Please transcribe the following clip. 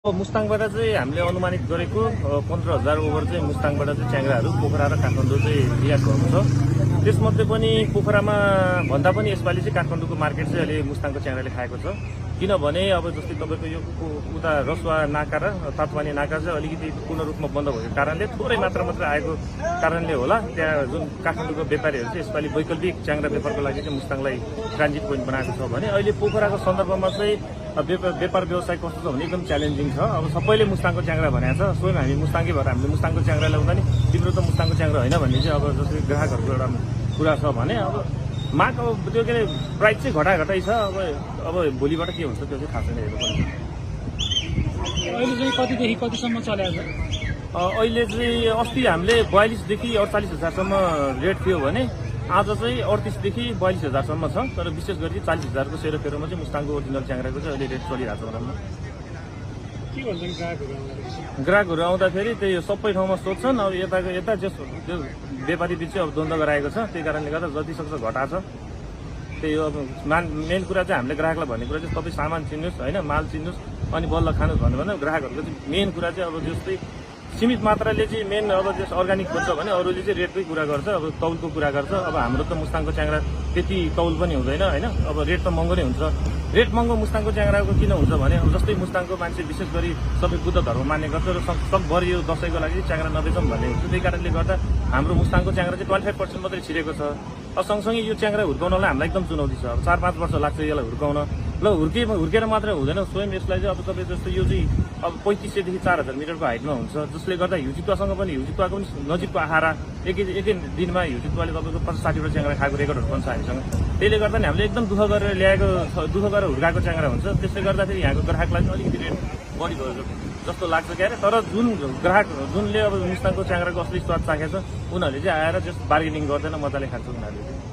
मुस्ताङबाट चाहिँ हामीले अनुमानित गरेको 15,000 ओभर चाहिँ मुस्ताङबाट चाहिँ च्याङ्ग्राहरू पोखरा र काठमाडौँ चाहिँ निर्यात भएको छ। त्यसमध्ये पनि पोखरामा भन्दा पनि यसपालि चाहिँ काठमाडौँको मार्केट चाहिँ अहिले मुस्ताङको च्याङ्ग्राले खाएको छ। किनभने अब जस्तै तपाईँको यो उता रसुवा नाका र तातवानी नाका चाहिँ अलिकति पूर्ण रूपमा बन्द भएको कारणले थोरै मात्रा मात्र आएको कारणले होला त्यहाँ जुन काठमाडौँको व्यापारीहरू चाहिँ यसपालि वैकल्पिक च्याङ्ग्रा व्यापारको लागि चाहिँ मुस्ताङलाई ट्रान्जिट पोइन्ट बनाएको छ भने अहिले पोखराको सन्दर्भमा चाहिँ व्यापार व्यवसाय कस्तो छ भने एकदम च्यालेन्जिङ छ। अब सबैले मुस्ताङको च्याङ्ग्रा भनेको छ, स्वयं हामी मुस्ताङकै भएर हामीले मुस्ताङको च्याङ्ग्रा ल्याउँदा नि तिम्रो त मुस्ताङको च्याङ्ग्रा होइन भन्ने चाहिँ अब जस्तै ग्राहकहरूको एउटा कुरा छ भने अब माग अब त्यो के अरे प्राइस चाहिँ घटाघटाइ छ। अब भोलिबाट के हुन्छ त्यो चाहिँ थाहा छैन हेर्नु पर्ने। अहिले चाहिँ कतिदेखि कतिसम्म चलेको छ? अहिले चाहिँ अस्ति हामीले 42,000 देखि 48,000सम्म रेट थियो भने आज चाहिँ 38,000 देखि 42,000सम्म छ। तर विशेष गरी 40,000 को सेरोफेरोमा चाहिँ मुस्ताङको ओरिजिनल च्याङ्ग्राको चाहिँ अहिले रेट चलिरहेको छ भनौँ न। के भन्छन् ग्राहकहरू आउँदाखेरि त्यही सबै ठाउँमा सोध्छन्। अब यता जस त्यो व्यापारी बिच अब द्वन्द्व गराएको छ, त्यही कारणले गर्दा जति सक्छ घटाएको छ। त्यही अब मेन कुरा चाहिँ हामीले ग्राहकलाई भन्ने कुरा चाहिँ तपाईँ सामान चिन्नुहोस् होइन, माल चिन्नुहोस् अनि बल्ल खानुहोस् भन्नु भन्दा ग्राहकहरूको चाहिँ मेन कुरा चाहिँ अब जस्तै सीमित मात्राले चाहिँ मेन अब जस अर्ग्यानिक खोज्छ भने अरूले चाहिँ रेटकै कुरा गर्छ, अब तौलको कुरा गर्छ। अब हाम्रो त मुस्ताङको च्याङ्ग्रा त्यति तौल पनि हुँदैन होइन, अब रेट त महँगो नै हुन्छ। रेट महँगो मुस्ताङको च्याङ्ग्राको किन हुन्छ भने अब जस्तै मुस्ताङको मान्छे विशेष गरी सबै बुद्ध धर्म मान्ने गर्छ र सकभर यो दसैँको लागि च्याङ्ग्रा नबेचौँ भन्ने हुन्छ। त्यही कारणले गर्दा हाम्रो मुस्ताङको च्याङ्ग्रा चाहिँ 25% मात्रै छिरेको छ। अब सँगसँगै यो च्याङ्ग्रा हुर्काउनलाई हामीलाई एकदम चुनौती छ। अब 4-5 वर्ष लाग्छ यसलाई हुर्काउन। ल हुर्केर मात्रै हुँदैन, स्वयं यसलाई चाहिँ अब तपाईँ जस्तो यो चाहिँ अब 3500 देखि 4,000 मिटरको हाइटमा हुन्छ, जसले गर्दा हिउचितुवासँग पनि हिउचितुवाको पनि नजिकको आहारा एकै दिनमा हिउचितुवाले तपाईँको 50-60 वटा च्याङ्ग्रा खाएको रेकर्डहरू पनि छ हामीसँग। त्यसले गर्दा नि हामीले एकदम दुःख गरेर हुर्काएको च्याङ्ग्रा हुन्छ। त्यसले गर्दाखेरि यहाँको ग्राहकलाई अलिकति रेट बढी भयो जस्तो लाग्छ क्यारे। तर जुनले अब मुस्ताङको च्याङ्ग्राको असली स्वाद चाखेको छ उनीहरूले चाहिँ आएर जस्ट बार्गेनिङ गर्दैन, मजाले खान्छ उनीहरूले।